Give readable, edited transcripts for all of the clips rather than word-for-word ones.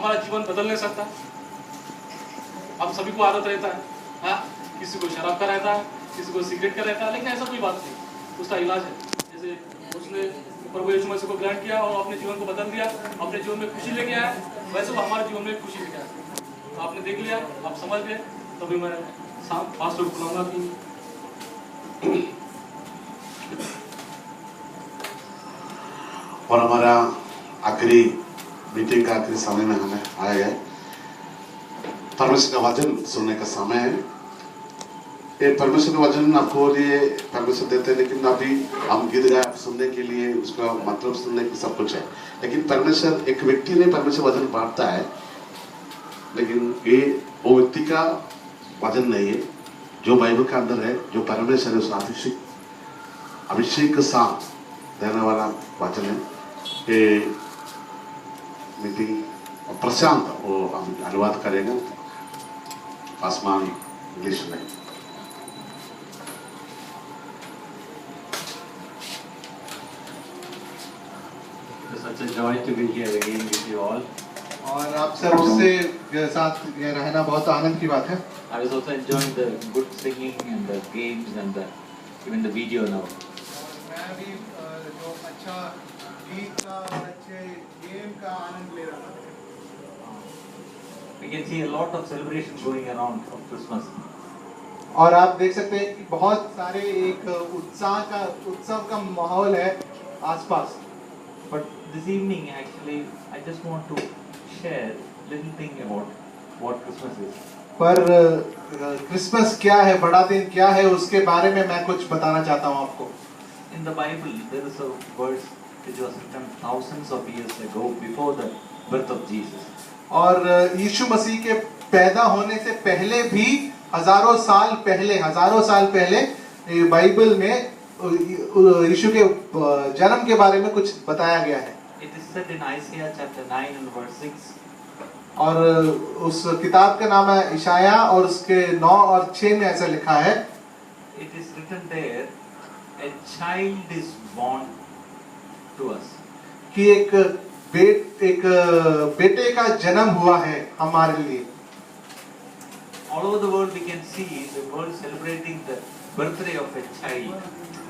हमारा जीवन बदल नहीं सकता। अब सभी को आदत रहता है, हाँ, किसी को शराब का रहता है, किसी को सिगरेट का रहता है, लेकिन ऐसा कोई बात नहीं, उसका इलाज है। जैसे उसने प्रभु यीशु मसीह को ग्रहण किया और अपने जीवन को बदल दिया, अपने जीवन में खुशी लेके आया, वैसे वो हमारे जीवन में खुशी लेके आया। आपने देख लिया, आप समझ गए, तभी मैं पास्टर को बुलाऊंगा कि और हमारा आखिरी मीटिंग का आखिरी समय में हमें आया है, परमेश्वर का वचन सुनने का समय है। ये परमेश्वर का वचन आपको लिए परमेश्वर देते हैं, लेकिन अभी हम गीत गाए सुनने के लिए, उसका मतलब सुनने की सब कुछ है, लेकिन परमेश्वर एक व्यक्ति ने परमेश्वर वचन बांटता है, लेकिन ये वो व्यक्ति का वचन नहीं है जो बाइबल के अंदर है, जो परमेश्वर उस अभिषेक के साथ देने वाला वचन है। ये मीटिंग प्रशांत वो अनुवाद करेगा आसमान इंग्लिश में। Such a joy to be here again with you all. और आप सबसे साथ रहना बहुत आनंद की बात है। I was also enjoying the good singing and the games and even the video now. मैं भी जो अच्छा गीत का और अच्छे गेम का आनंद ले रहा था। We can see a lot of celebration going around of Christmas. और आप देख सकते हैं कि बहुत सारे एक उत्सव का माहौल है आसपास। But this evening, actually, I just want to share little thing about what Christmas is. पर क्रिसमस क्या है, बड़ा दिन क्या है, उसके बारे में मैं कुछ बताना चाहता हूँ आपको। In the Bible, there is a verse which was written thousands of years ago before the birth of Jesus. और यीशु मसीह के पैदा होने से पहले भी हजारों साल पहले बाइबल में यीशु के जन्म के बारे में कुछ बताया गया है। It is said in Isaiah chapter 9 and verse 6. और उस किताब का नाम है इशाया और उसके 9 और 6 में ऐसा लिखा है। It is written there, a child is born to us. कि एक बेटे का जन्म हुआ है हमारे लिए। All over the world we can see the world celebrating the birthday of a child.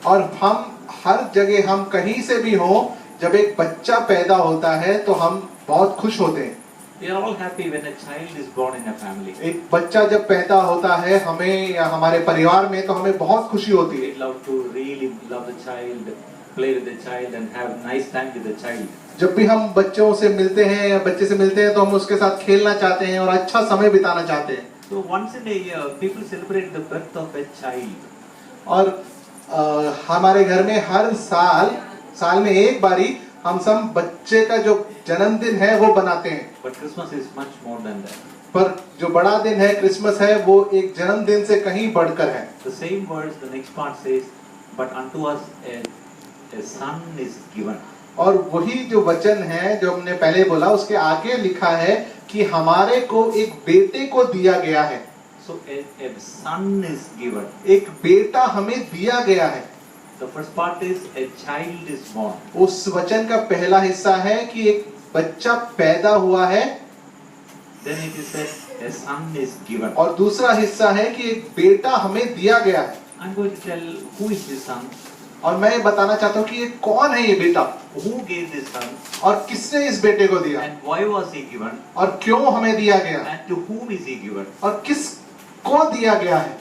और हम हर जगह, हम कहीं से भी हो, जब एक बच्चा पैदा होता है तो हम बहुत खुश होते हैं। We are all happy when a child is born in a family. एक बच्चा जब पैदा होता है हमें या हमारे परिवार में, तो हमें बहुत खुशी होती है। We love to really love the child, play with the child and have nice time with the child. जब भी हम बच्चों से मिलते हैं या बच्चे से मिलते हैं तो हम उसके साथ खेलना चाहते हैं और अच्छा समय बिताना चाहते हैं। So once in a year people celebrate the birth of a child. और हमारे घर में हर साल में एक बारी हम सब बच्चे का जो जन्मदिन है वो बनाते हैं। But Christmas is much more than that. पर जो बड़ा दिन है क्रिसमस है, वो एक जन्मदिन से कहीं बढ़कर है। The same words, the next part says, but unto us a son is given. और वही जो वचन है जो हमने पहले बोला, उसके आगे लिखा है कि हमारे को एक बेटे को दिया गया है। So a son is given. एक बेटा हमें दिया गया है। The first part is a child is born. उस वचन का पहला हिस्सा है कि एक बच्चा पैदा हुआ है। Then it is said a son is given. और दूसरा हिस्सा है कि एक बेटा हमें दिया गया है। I'm going to tell who is this son, और मैं ये बताना चाहता हूँ कि ये कौन है ये बेटा, who gave this son, और किसने इस बेटे को दिया, and why was he given, और क्यों हमें दिया गया, and to whom is he given. और किसको दिया गया है।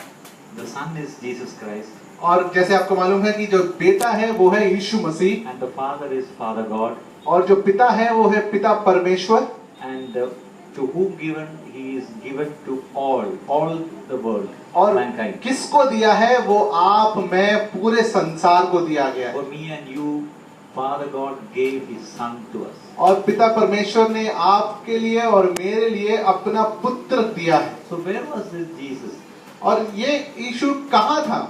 The son is Jesus Christ. और जैसे आपको मालूम है कि जो बेटा है वो है यीशु मसीह, And the father is Father God. और जो पिता है वो है पिता परमेश्वर। And to whom given, he is given to all the world, और mankind. किसको दिया है, वो आप मैं पूरे संसार को दिया गया है। For me and you, Father God gave his son to us. और पिता परमेश्वर ने आपके लिए और मेरे लिए अपना पुत्र दिया है। So where was this Jesus? और ये यीशु कहाँ था?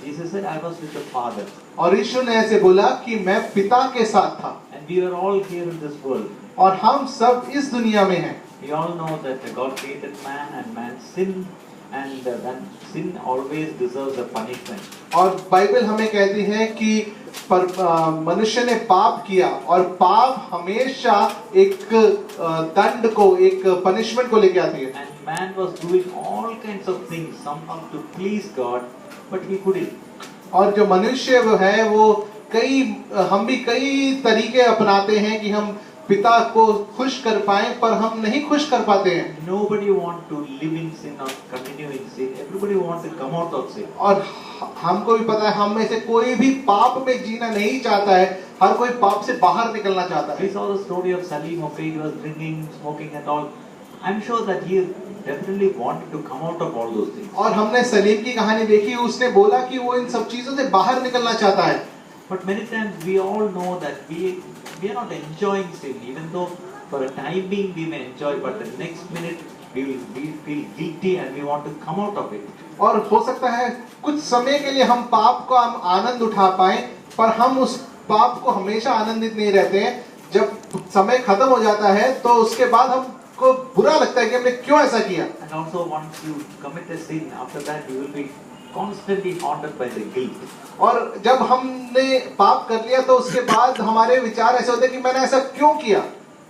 Jesus said, I was with the Father. और यीशु ने ऐसे बोला कि मैं पिता के साथ था। And we are all here in this world. और हम सब इस दुनिया में हैं। We all know that God created man and man sinned and then sin always deserves a punishment. और बाइबल हमें कहती है कि मनुष्य ने पाप किया और पाप हमेशा एक दंड को, एक पनिशमेंट को लेके आती है। And man was doing all kinds of things somehow to please God, but he couldn't. और जो मनुष्य वो है वो हम भी कई तरीके अपनाते हैं कि हम पिता को खुश कर पाएं, पर हम नहीं खुश कर पाते हैं। Nobody want to live in sin or continue in sin. Everybody want to come out of sin. और हमको भी पता है हम में से कोई भी पाप में जीना नहीं चाहता है, हर कोई पाप से बाहर निकलना चाहता We है। saw the story of Salim. Okay, he was drinking, smoking, and all. I'm sure that he definitely wanted to come out of all those things. और हमने सलीम की कहानी देखी, उसने बोला कि वो इन सब चीजों से बाहर निकलना चाहता है। But many times we all know that we are not enjoying sin, even though for a time being we may enjoy, but the next minute we feel guilty and we want to come out of it. और हो सकता है कुछ समय के लिए हम पाप को हम आनंद उठा पाएं, पर हम उस पाप को हमेशा आनंदित नहीं रहते हैं। जब समय खत्म हो जाता है तो उसके बाद हमको बुरा लगता है कि हमने क्यों ऐसा किया। And also once you commit a sin, after that you will be constantly haunted by the guilt. और जब हमने पाप कर लिया तो उसके बाद हमारे विचार ऐसे होते हैं कि मैंने ऐसा क्यों किया।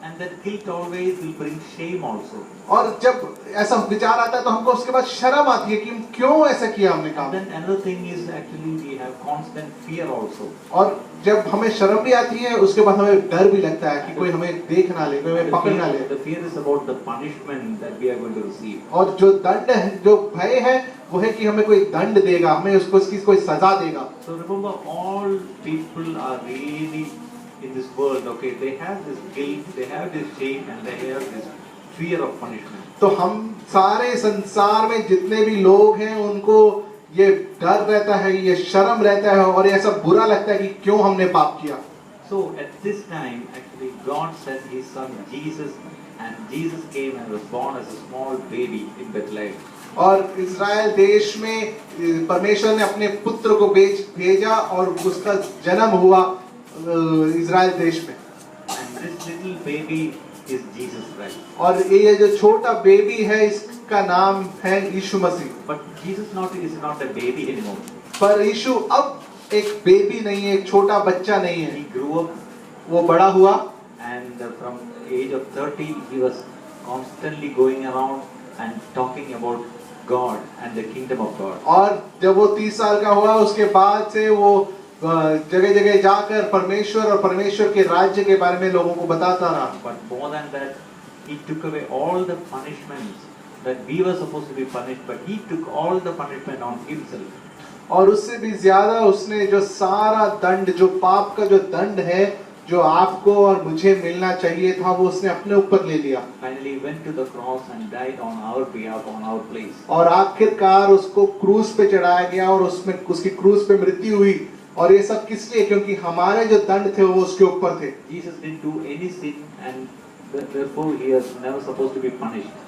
And that guilt always will bring shame also. और जब ऐसा विचार आता है तो हमको उसके बाद शर्म आती है कि क्यों ऐसा किया हमने काम। Then another thing is actually we have constant fear also. और जब हमें शर्म भी आती है उसके बाद हमें डर भी लगता है कि कोई हमें देख ना ले, कोई हमें पकड़ ना ले। The fear is about the punishment that we are going to receive. और जो दंड है, जो भय है, वो है कि हमें कोई दंड देगा, हमें उसको उसकी कोई सजा देगा। So remember, all people are really in this world, okay, they have this guilt, they have this shame, and they have this fear of punishment. तो हम सारे संसार में जितने भी लोग हैं उनको ये डर रहता है, ये शर्म रहता है और ये ऐसा बुरा लगता है कि क्यों हमने पाप किया। So at this time, actually, God sent His Son Jesus, and Jesus came and was born as a small baby in Bethlehem. और इज़राइल देश में परमेश्वर ने अपने पुत्र को भेजा और उसका जन्म हुआ इज़राइल देश में। And this little baby is Jesus Christ. और ये जो छोटा बेबी है इसका नाम है यीशु मसीह। But Jesus is not a baby anymore. पर यीशु अब एक बेबी नहीं है, एक छोटा बच्चा नहीं है। He grew up, वो बड़ा हुआ and from age of 30 he was constantly going around and talking about God and the kingdom of God. और जब वो 30 साल का हुआ उसके बाद से वो जगह जगह जाकर परमेश्वर और परमेश्वर के राज्य के बारे में लोगों को बताता रहा। But more than that, he took away all the punishments that we were supposed to be punished, but he took all the punishment on himself. और उससे भी ज्यादा उसने जो सारा दंड, जो पाप का जो दंड है, जो आपको और मुझे मिलना चाहिए था, वो उसने अपने ऊपर ले लिया। Finally, he went to the cross and died on our behalf, on our place. और आखिरकार उसको क्रूस पे चढ़ाया गया और उसमें उसकी क्रूस पे मृत्यु हुई। और ये सब किस लिए? क्योंकि हमारे जो दंड थे वो उसके ऊपर थे। Jesus didn't do any sin, and therefore he was never supposed to be punished.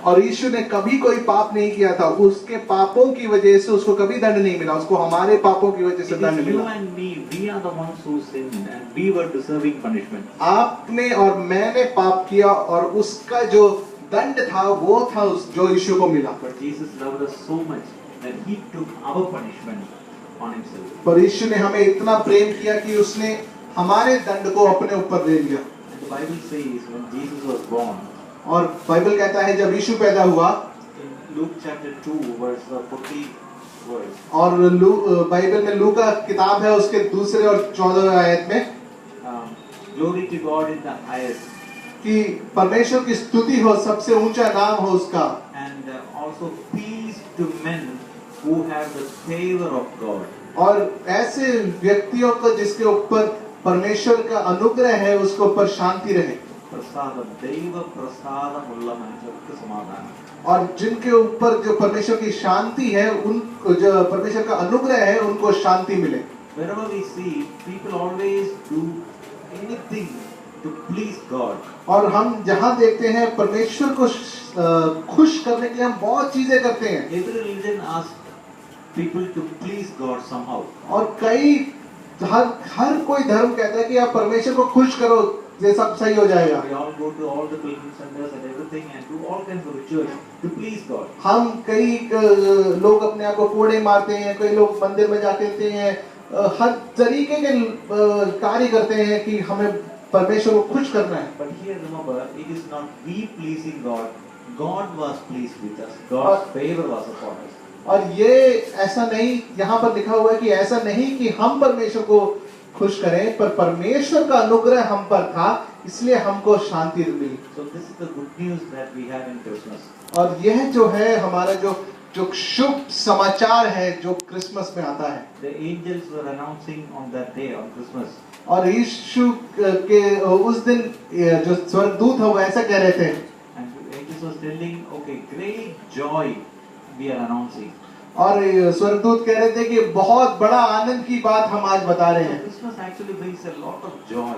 और यीशु ने कभी कोई पाप नहीं किया था, उसके पापों की वजह से उसको कभी दंड नहीं मिला, उसको हमारे पापों की वजह से It दंड is you मिला। and me, we are the ones who sinned, and we were deserving punishment. आपने और मैंने पाप किया और उसका जो दंड था वो था जो यीशु को मिला। But Jesus loved us so much that he took our punishment on himself. पर यीशु ने हमें इतना प्रेम किया कि उसने हमारे दंड को अपने ऊपर ले लिया। And the Bible says when Jesus was born, और बाइबल कहता है जब यीशु पैदा हुआ, in Luke chapter 2 verse 40 verse, और बाइबल में लू का किताब है उसके 2 और 14 आयत में glory to God in the highest, कि परमेश्वर की स्तुति हो, सबसे ऊंचा नाम हो उसका, and also peace to men who have the favor of God. और ऐसे व्यक्तियों को जिसके ऊपर परमेश्वर का अनुग्रह है उसके ऊपर शांति रहे। प्रसाद दैव प्रसाद उल्ला मनुष्य समाधान। और जिनके ऊपर जो परमेश्वर की शांति है, उन जो परमेश्वर का अनुग्रह है उनको शांति मिले। Wherever we see, people always do anything to please God. और हम जहाँ देखते हैं परमेश्वर को खुश करने के लिए हम बहुत चीजें करते हैं। Every religion asks people to please God somehow. और हर कोई धर्म कहता है कि आप परमेश्वर को खुश करो ये सब सही हो जाएगा। We all go to all the pilgrim centers and everything and do all kinds of rituals to please God. हम कई लोग अपने आप को कोड़े मारते हैं, कई लोग मंदिर में जाके कहते हैं, हर तरीके के कार्य करते हैं कि हमें परमेश्वर को खुश करना है। But here remember, it is not we pleasing God. God was pleased with us. God's favor was upon us. और ये ऐसा नहीं, यहाँ पर लिखा हुआ है कि ऐसा नहीं कि हम परमेश्वर को खुश करें, पर परमेश्वर का अनुग्रह हम पर था, इसलिए हमको शांति मिली। So this is the good news that we have in Christmas. और यह जो है हमारा जो शुभ समाचार है जो क्रिसमस में आता है। The angels were announcing on that day, on Christmas. और यीशु के उस दिन जो स्वर्गदूत है वो ऐसा कह रहे थे। And the angels was telling, okay, great joy we are announcing. और स्वर्गदूत कह रहे थे कि बहुत बड़ा आनंद की बात हम आज बता रहे हैं। Christmas actually brings a lot of joy.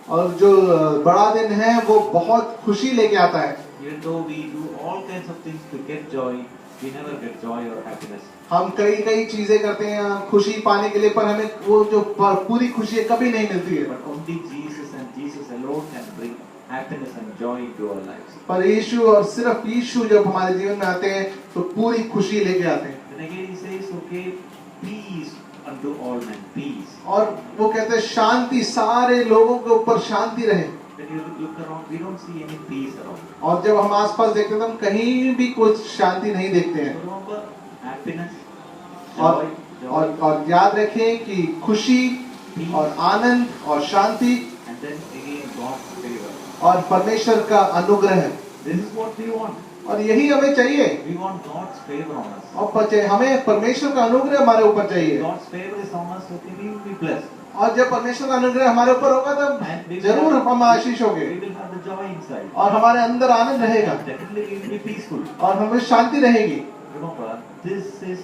और जो बड़ा दिन है वो बहुत खुशी लेके आता है। Even though we do all kinds of things to get joy, we never get joy or happiness. हम कई चीजें करते हैं खुशी पाने के लिए, पर हमें वो जो पूरी खुशी कभी नहीं मिलती है। But only Jesus and Jesus alone can bring happiness and joy into our lives. पर यीशु और सिर्फ यीशु जब हमारे जीवन में आते हैं तो पूरी खुशी लेके आते हैं। Then again he says, okay, peace unto all men, peace. और वो कहते हैं शांति, सारे लोगों के ऊपर शांति रहे। When you look around, we don't see any peace around. और जब हम आसपास देखते हैं तो हम कहीं भी कुछ शांति नहीं देखते हैं। So remember, happiness, और joy, और याद रखें कि खुशी और आनंद और शांति and then again God's favor. और परमेश्वर का अनुग्रह। This is what we want. और यही हमें चाहिए। We want God's favor on us. और हमें परमेश्वर का अनुग्रह हमारे ऊपर चाहिए। God's favor is on us, okay, we will be blessed. और जब परमेश्वर का अनुग्रह हमारे ऊपर होगा तब जरूर हम आशीष होंगे We will have the joy inside. और हमारे अंदर आनंद रहेगा Definitely we will be peaceful. और हमें शांति रहेगी। Remember, this is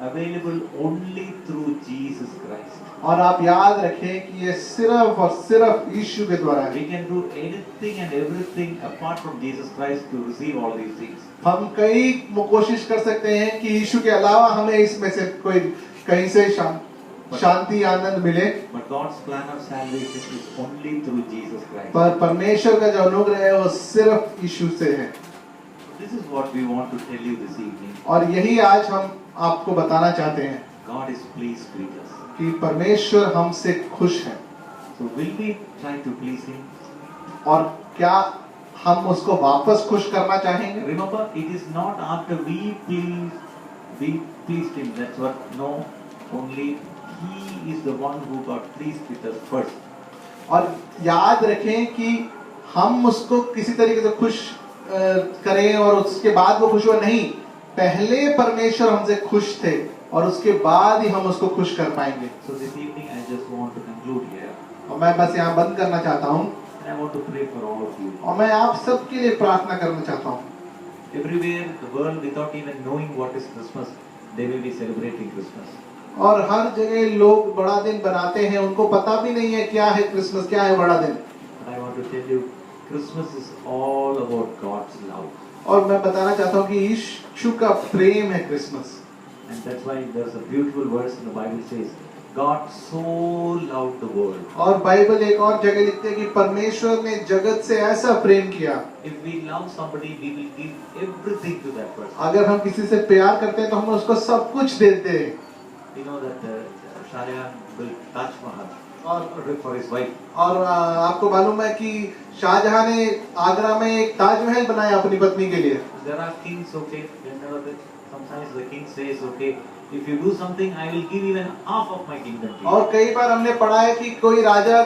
available only through Jesus Christ. और आप याद रखें कि ये सिर्फ और सिर्फ यीशु के द्वारा है। We can do anything and everything apart from Jesus Christ to receive all these things. हम कई कोशिश कर सकते हैं कि यीशु के अलावा हमें इसमें से कोई कहीं से शांति आनंद मिले, But God's plan of salvation is only through Jesus Christ. पर परमेश्वर का जो अनुग्रह है वो सिर्फ यीशु से है। This is what we want to tell you this evening. और यही आज हम आपको बताना चाहते हैं God is pleased with us. कि परमेश्वर हमसे खुश है। So will we try to please Him? और क्या हम उसको वापस खुश करना चाहेंगे? Remember, it is not after we pleased Him. That's what. No, only He is the one who got pleased with us first. और याद रखें कि हम उसको किसी तरीके से खुश करें और उसके बाद वो खुश हुआ नहीं, पहले परमेश्वर हमसे खुश थे और उसके बाद ही हम उसको खुश कर पाएंगे। So this evening I just want to conclude here. और मैं बस यहाँ बंद करना चाहता हूँ And I want to pray for all of you. और मैं आप सबके लिए प्रार्थना करना चाहता हूँ। Everywhere the world, without even knowing what is Christmas, they will be celebrating Christmas. और हर जगह लोग बड़ा दिन बनाते हैं, उनको पता भी नहीं है क्या है क्रिसमस, क्या है बड़ा दिन। But I want to tell you, Christmas is all about God's love. और मैं बताना चाहता हूँ कि यीशु का प्रेम है Christmas. And that's why there's a beautiful verse in the Bible says, God so loved the world. और बाइबल एक और जगह लिखते हैं कि परमेश्वर ने जगत से ऐसा प्रेम किया। If we love somebody, we will give everything to that person. अगर हम किसी से प्यार करते हैं तो हम उसको सब कुछ देते हैं। You know that Shah Jahan built Taj Mahal for his wife. और आपको मालूम है कि शाहजहां ने आगरा में एक ताजमहल बनाया अपनी पत्नी के लिए। There are kings, okay, whenever sometimes the king says, okay, if you do something, I will give even half of my kingdom to you. और कई बार हमने पढ़ा है कि कोई राजा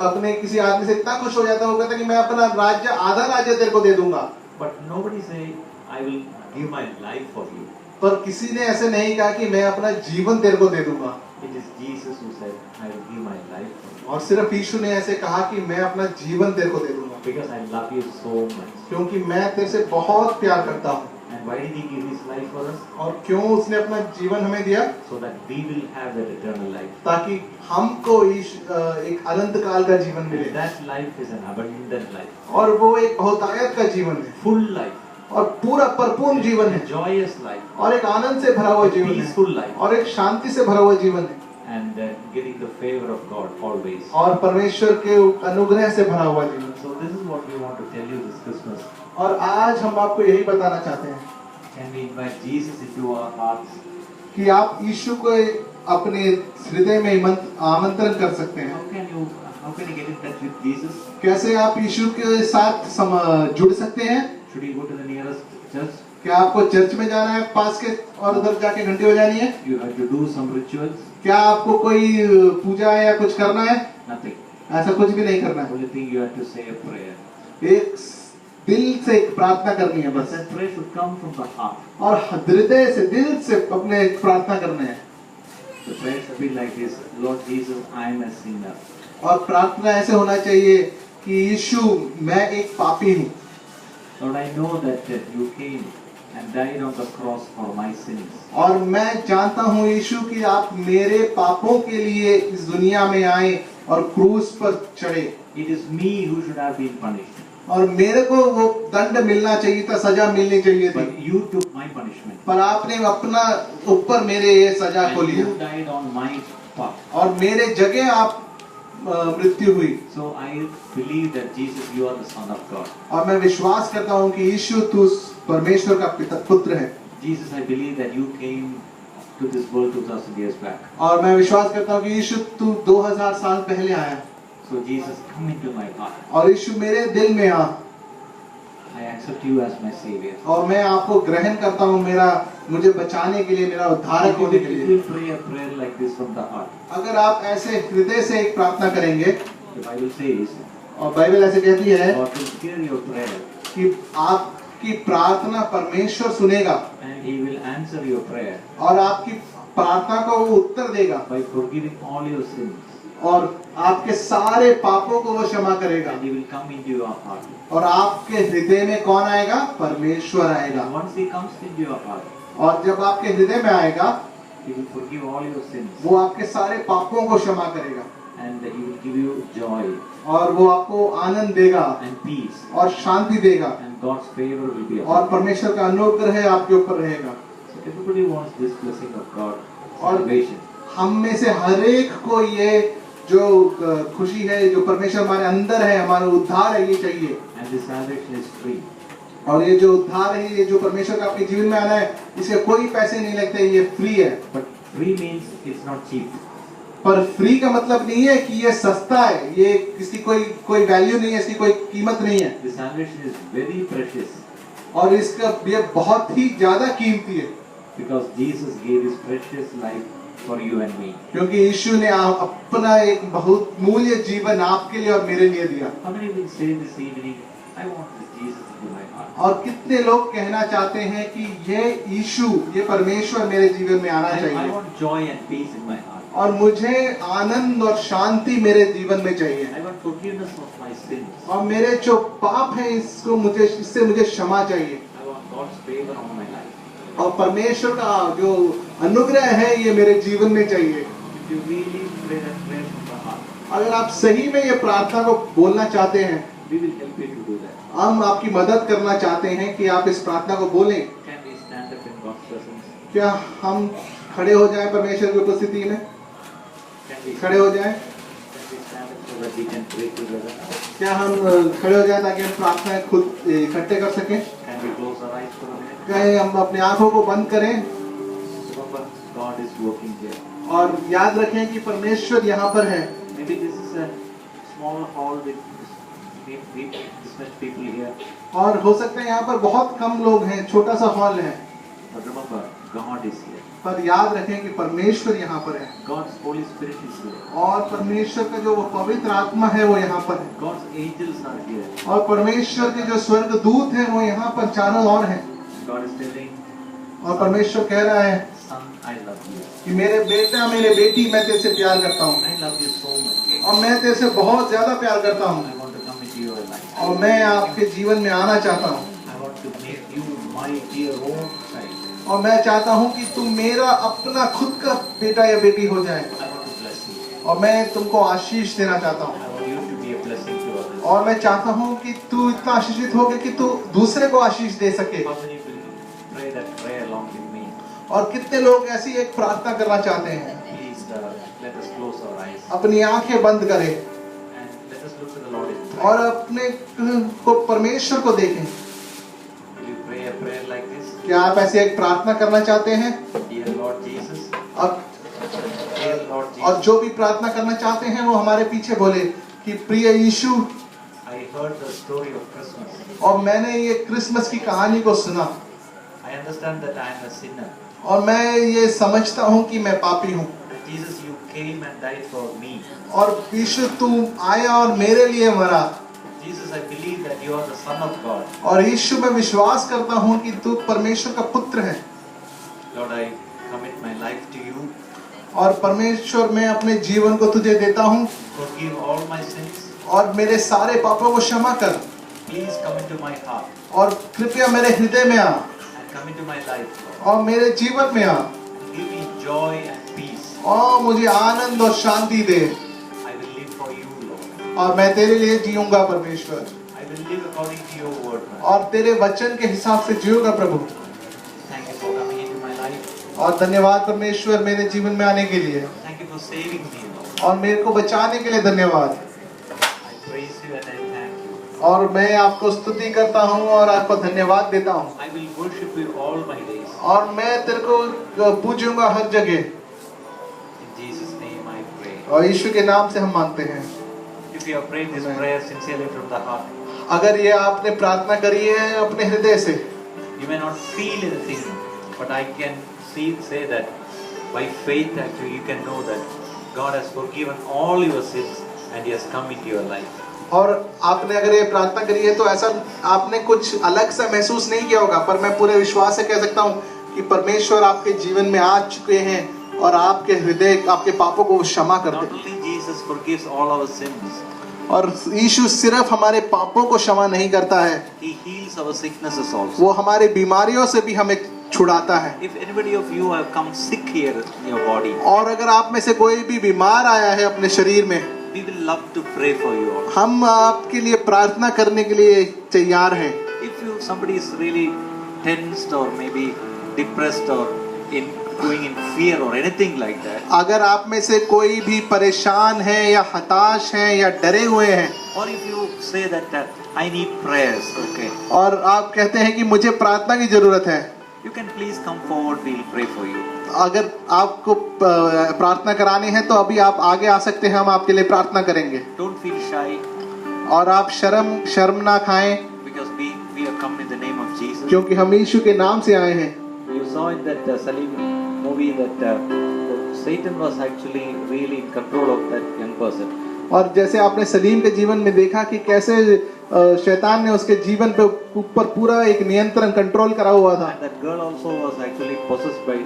अपने किसी आदमी से इतना खुश हो जाता है, वो कहता है कि मैं अपना राज्य, आधा राज्य तेरे को दे दूंगा। But nobody say, I will give my life for you. पर किसी ने ऐसे नहीं कहा कि मैं अपना जीवन तेरे को दे दूंगा। It is Jesus who said, I will give my life for you. और सिर्फ यीशु ने ऐसे कहा कि मैं अपना जीवन तेरे को दे दूंगा, Because I love you so much. क्योंकि मैं तेरे से बहुत प्यार करता हूँ। And why did He give His life for us? और क्यों उसने अपना जीवन हमें दिया? So that we will have that eternal life. ताकि हमको एक अनंत काल का जीवन मिले। And that life is an abundant life. और वो एक बहुतायत का जीवन है Full life. और पूरा परिपूर्ण जीवन है A joyous life. और एक आनंद से भरा हुआ A जीवन है peaceful life. और एक शांति से भरा हुआ जीवन है। and getting the favor of God always. और परमेश्वर के अनुग्रह से भरा हुआ जीवन। So this is what we want to tell you this Christmas. और आज हम आपको यही बताना चाहते हैं Can we invite Jesus into our hearts? कि आप यीशु को अपने हृदय में आमंत्रण कर सकते हैं। How can you get in touch with Jesus? कैसे आप यीशु के साथ जुड़ सकते हैं? Should you go to the nearest church? क्या आपको चर्च में जाना है पास के और उधर जाके घंटी बजानी है? You have to do some rituals? क्या आपको कोई पूजा या कुछ करना है? Nothing. ऐसा कुछ भी नहीं करना है। Only thing you have to say a prayer. एक दिल से एक प्रार्थना करनी है But बस। that prayer should come from the heart. और हृदय से दिल से अपने एक प्रार्थना करना है। The prayer should be like this: Lord Jesus, I am a sinner. और प्रार्थना ऐसे होना चाहिए कि यीशु मैं एक पापी हूँ। Lord, I know that you came and died on the cross for my sins. और मैं जानता हूँ यीशु कि आप मेरे पापों के लिए इस दुनिया में आए और क्रूस पर चढ़े। It is me who should have been punished. और मेरे को वो दंड मिलना चाहिए था, सजा मिलनी चाहिए थी, But you took my punishment. पर आपने अपना ऊपर मेरे ये सजा को And लिया you died on my spot. और मेरे जगह आप मृत्यु हुई। So I believe that Jesus, you are the Son of God. और मैं विश्वास करता हूँ कि यीशु तू परमेश्वर का पुत्र है। Jesus, I believe that you came to this world 2000 years back. और मैं विश्वास करता हूँ कि यीशु तू 2000 साल पहले आया। So Jesus, come into my heart. और यीशु मेरे दिल में आ I accept you as my Savior. और मैं आपको ग्रहण करता हूँ मुझे बचाने के लिए, मेरा उद्धारक होने के If लिए। you pray a prayer like this from the heart, अगर आप ऐसे हृदय से एक प्रार्थना करेंगे, the Bible says, और बाइबल ऐसे कहती है God will hear your prayer कि आपकी प्रार्थना परमेश्वर सुनेगा and He will answer your prayer और आपकी प्रार्थना को वो उत्तर देगा by forgiving all your sins. और आपके सारे पापों को वो क्षमा करेगा। And He will come into your heart. और आपके हृदय में कौन आएगा? परमेश्वर आएगा। And once He comes into your heart, और जब आपके हृदय में आएगा, He will forgive all your sins वो आपके सारे पापों को क्षमा करेगा and He will give you joy और वो आपको आनंद देगा and peace, और शांति देगा and God's favor will be और upon you. परमेश्वर का अनुग्रह आपके ऊपर रहेगा। So everybody wants this blessing of God, और salvation. हम में से हर एक को ये जो खुशी है, जो परमेश्वर हमारे अंदर है, हमारा उद्धार है, ये चाहिए। And this salvation is free. और ये जो उद्धार है, ये जो परमेश्वर का आपके जीवन में आना है, इसके कोई पैसे नहीं लगते, ये फ्री है। But free means it's not cheap. पर फ्री का मतलब नहीं है कि ये सस्ता है, ये इसकी कोई वैल्यू नहीं है, इसकी कोई कीमत नहीं है। The salvation is very precious और इसका ये बहुत ही ज्यादा कीमती है because Jesus gave His precious life for you and me. क्योंकि यीशु ने अपना एक बहुत मूल्य जीवन आपके लिए और मेरे लिए दिया। How many will say this evening, I want this Jesus into my heart? और कितने लोग कहना चाहते हैं कि ये यीशु, ये परमेश्वर मेरे जीवन में आना I चाहिए want joy and peace in my heart. और मुझे आनंद और शांति मेरे जीवन में चाहिए I want forgiveness of my sins. और मेरे जो पाप हैं इससे मुझे क्षमा चाहिए I want God's favor on my life. और परमेश्वर का जो अनुग्रह है ये मेरे जीवन में चाहिए। If you really pray that prayer from the heart, अगर आप सही में ये प्रार्थना को बोलना चाहते हैं, we will help you to do that. हम आपकी मदद करना चाहते हैं कि आप इस प्रार्थना को बोलें। Can we stand up in God's presence? क्या हम खड़े हो जाएं परमेश्वर की उपस्थिति में? Can we खड़े हो जाएं? stand up so that we can pray together? क्या हम खड़े हो जाएं ताकि हम प्रार्थना खुद इकट्ठे कर सकें? Can we close our eyes for a minute? क्या हम अपनी आंखों को बंद करें Remember, God is working here. और याद रखें कि परमेश्वर यहाँ पर है। Maybe this is a small hall with this much people here. और हो सकता है यहाँ पर बहुत कम लोग हैं, छोटा सा हॉल है, But remember, God is here. पर याद रखें कि परमेश्वर यहाँ पर है God's Holy Spirit is here. और परमेश्वर का जो वो पवित्र आत्मा है वो यहाँ पर है God's angels are here. और परमेश्वर के जो स्वर्ग दूत हैं वो यहाँ पर चारों ओर हैं God is telling, और परमेश्वर कह रहा है Son, I love you. कि मेरे बेटा, मेरे बेटी, मैं तेरे से प्यार करता हूँ I love you so much. और मैं तेरे से बहुत ज्यादा प्यार करता हूँ I want to come into your life. और मैं आपके जीवन में आना चाहता हूँ I want to make you my dear own child. और मैं चाहता हूँ कि तुम मेरा अपना खुद का बेटा या बेटी हो जाए I want to bless you. और मैं तुमको आशीष देना चाहता हूँ I want you to be a blessing to others. और मैं चाहता हूँ कि तू इतना आशीषित हो कि तू दूसरे को आशीष दे सके। How many will pray that prayer along with me? और कितने लोग ऐसी एक प्रार्थना करना चाहते हैं? Please let us close our eyes अपनी आंखें बंद करें and let us look to the Lord in prayer. और अपने को परमेश्वर को देखें। Will you pray a prayer like this? क्या आप ऐसे एक प्रार्थना करना चाहते हैं? Dear Lord Jesus, और dear Lord और Jesus, जो भी प्रार्थना करना चाहते हैं वो हमारे पीछे बोले कि प्रिय यीशु, I heard the story of Christmas. और मैंने ये क्रिसमस की कहानी को सुना I understand that I am a sinner. और मैं ये समझता हूँ कि मैं पापी हूँ। Jesus, you came and died for me. और यीशु तू आया और मेरे लिए मरा। Jesus, I believe that you are the Son of God. और यीशु मैं विश्वास करता हूँ कि तू परमेश्वर का पुत्र है। Lord, I commit my life to you. और परमेश्वर मैं अपने जीवन को तुझे देता हूँ Forgive all my sins. और मेरे सारे पापों को क्षमा कर Please come into my heart और कृपया मेरे हृदय में आ and come into my life, Lord. और मेरे जीवन में आ Give me joy and peace. और मुझे आनंद और शांति दे I will live for you, Lord. और मैं तेरे लिए जीऊंगा परमेश्वर I will live according to your word, Lord. और तेरे वचन के हिसाब से जीऊंगा प्रभु। Thank you for coming into my life. और धन्यवाद परमेश्वर मेरे जीवन में आने के लिए Thank you for saving me, Lord. और मेरे को बचाने के लिए धन्यवाद। I praise you and I thank you. और मैं आपको स्तुति करता हूँ और आपको धन्यवाद देता हूँ I will worship you all my days. और मैं तेरे को पूजूंगा हर जगह। In Jesus' name I pray. और यीशु के नाम से हम मांगते हैं। If you have prayed this prayer sincerely from the heart, अगर ये आपने प्रार्थना करी है अपने हृदय से, you may not feel anything, but I can say that by faith actually you can know that God has forgiven all your sins and He has come into your life. और आपने अगर ये प्रार्थना करी है तो ऐसा आपने कुछ अलग सा महसूस नहीं किया होगा, पर मैं पूरे विश्वास से कह सकता हूँ कि परमेश्वर आपके जीवन में आ चुके हैं और आपके हृदय आपके पापों को क्षमा कर Not they. only Jesus forgives all our sins, और यीशु सिर्फ हमारे पापों को क्षमा नहीं करता है, He heals our sicknesses also. वो हमारे बीमारियों से भी हमें छुड़ाता है। If anybody of you have come sick here in your body, और अगर आप में से कोई भी बीमार आया है अपने शरीर में, we will love to pray for you all. हम आपके लिए प्रार्थना करने के लिए तैयार हैं। If somebody is really tensed or maybe depressed or going in fear or anything like that, अगर आप में से कोई भी परेशान है या हताश है या डरे हुए हैं, or if you say that I need prayers, okay, और आप कहते हैं कि मुझे प्रार्थना की जरूरत है, you can please come forward, we'll pray for you. अगर आपको प्रार्थना करानी है तो अभी आप आगे आ सकते हैं, हम आपके लिए प्रार्थना करेंगे। Don't feel shy, और आप शर्म ना खाएं, because we have come in the name of Jesus. क्योंकि हम यीशु के नाम से आए हैं। You saw in that Salim movie that Satan was actually really in control of that young person. और जैसे आपने सलीम के जीवन में देखा कि कैसे शैतान ने उसके जीवन पे ऊपर पूरा एक नियंत्रण कंट्रोल करा हुआ था, And that girl also was actually possessed by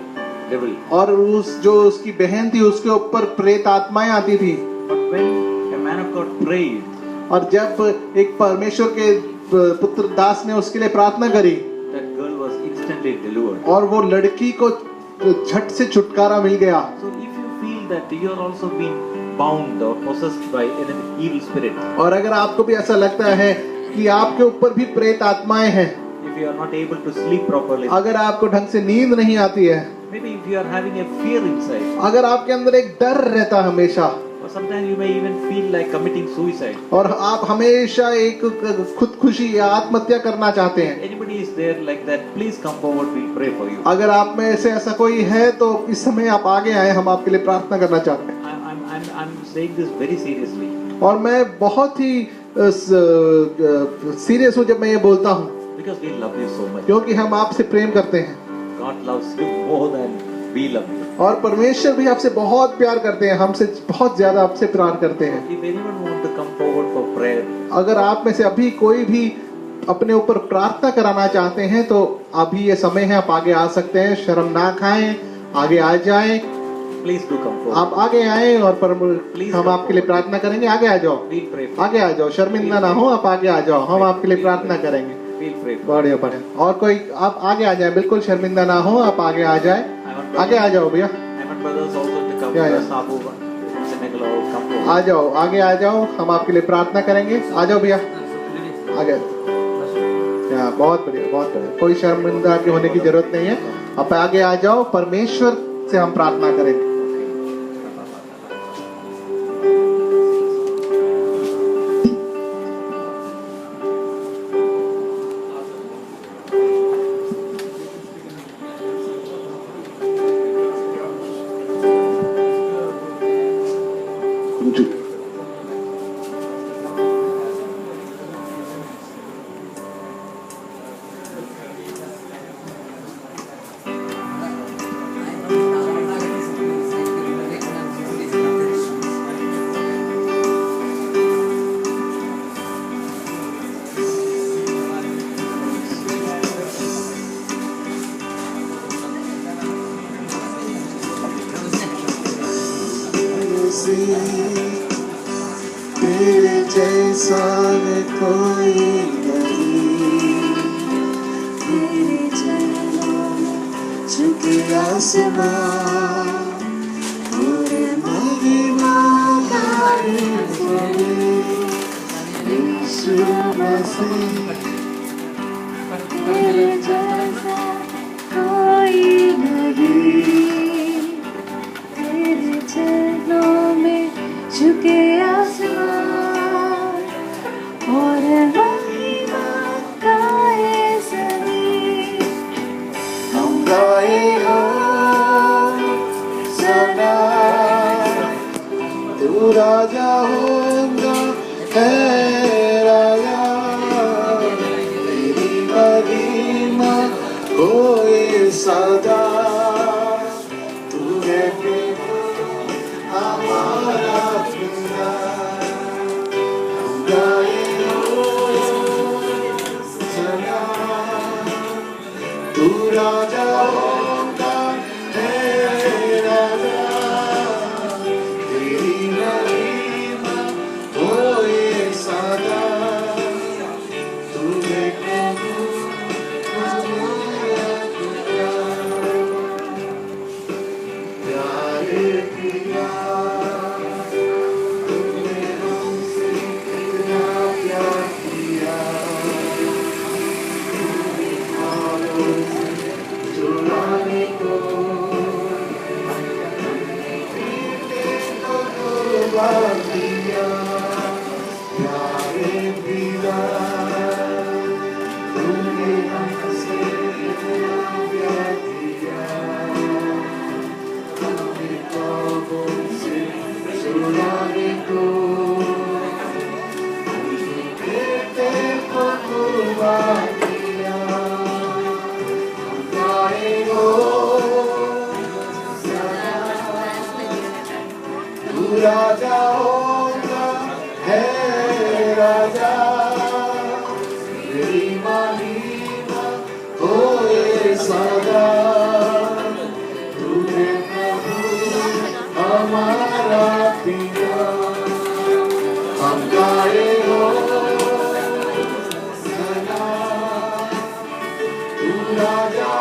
devil. और जो उसकी बहन थी उसके ऊपर प्रेत आत्माएं आती थी। But when a man of God prayed, और जब एक परमेश्वर के पुत्र दास ने उसके लिए प्रार्थना करी, that girl was instantly delivered. और वो लड़की को झट से छुटकारा मिल गया। So if you feel that you are also being bound or possessed by an evil spirit, और अगर आपको भी ऐसा लगता है कि आपके ऊपर भी प्रेत आत्माएं हैं, if you are not able to sleep properly, अगर आपको ढंग से नींद नहीं आती है, maybe if you are having a fear inside, अगर आपके अंदर एक डर रहता है हमेशा, or sometimes you may even feel like committing suicide. और आप हमेशा एक खुदकुशी या आत्महत्या करना चाहते हैं, Anybody is there like that, please come forward, we'll pray for you. अगर आप में से ऐसा कोई है तो इस समय आप आगे आए, हम आपके लिए प्रार्थना करना चाहते हैं। I'm saying this very seriously. और मैं बहुत ही सीरियस हूँ जब मैं ये बोलता हूँ, Because we love you so much. क्योंकि हम आपसे प्रेम करते हैं God loves you more than we love you. और परमेश्वर भी आपसे बहुत प्यार करते हैं, हमसे बहुत ज्यादा आपसे प्यार करते हैं। If anyone want to come forward for prayer, अगर आप में से अभी कोई भी अपने ऊपर प्रार्थना कराना चाहते हैं तो अभी ये समय है, आप आगे आ सकते हैं। शर्म ना खाएं, आगे आ जाएं, please do come forward. आप आगे आए और हम आपके लिए प्रार्थना करेंगे। आगे आ जाओ, We'll pray for you. आगे आ जाओ, शर्मिंदा ना हो, आप आगे आ जाओ, हम आपके लिए प्रार्थना करेंगे। We'll pray for you. बढ़िया बढ़िया। और कोई आप आगे आ जाए, बिल्कुल शर्मिंदा ना हो, आप आगे आ जाए, आगे आ जाओ भैया, I want brothers also to come. Yeah, yeah. Sabu, Senegal, come forward. आ जाओ, आगे आ जाओ, हम आपके लिए प्रार्थना करेंगे। आ जाओ भैया, आगे। या बहुत बढ़िया, बहुत बढ़िया। कोई शर्मिंदा के होने की जरूरत नहीं है, आप आगे आ जाओ, परमेश्वर से हम प्रार्थना करेंगे। मसीह, तेरे जैसा है कोई नहीं। तेरे चरणों में झुके आसमां, पूरे महिमा गाए यीशु मसीह, तेरे जैसा कोई नहीं। तेरे चरणों में झुके आसमान, और महिमा गाए सभी। हम गाए हो सदा, तू राजा होगा है राजा। तेरी महिमा होए सदा, तू है प्रभु हमारा खुदा। हम गाए हो सदा, तू राजा होगा है राजा। तेरी महिमा होए सदा, तू है प्रभु हमारा खुदा। प्यारे पिया, तूने हमसे कितना प्यार किया। तूने ख्वाबों से चुराने को, पीने को कुर्बान किया। प्यारे पिया, तूने हमसे कितना प्यार किया। तूने ख्वाबों से चुराने को, बेटे को कुर्बान किया। हम गाए हो सदा, तू राजा होगा है राजा। तेरी महिमा होए सदा, तू है प्रभु हमारा पिता। हम गाए हो सदा, तू राजा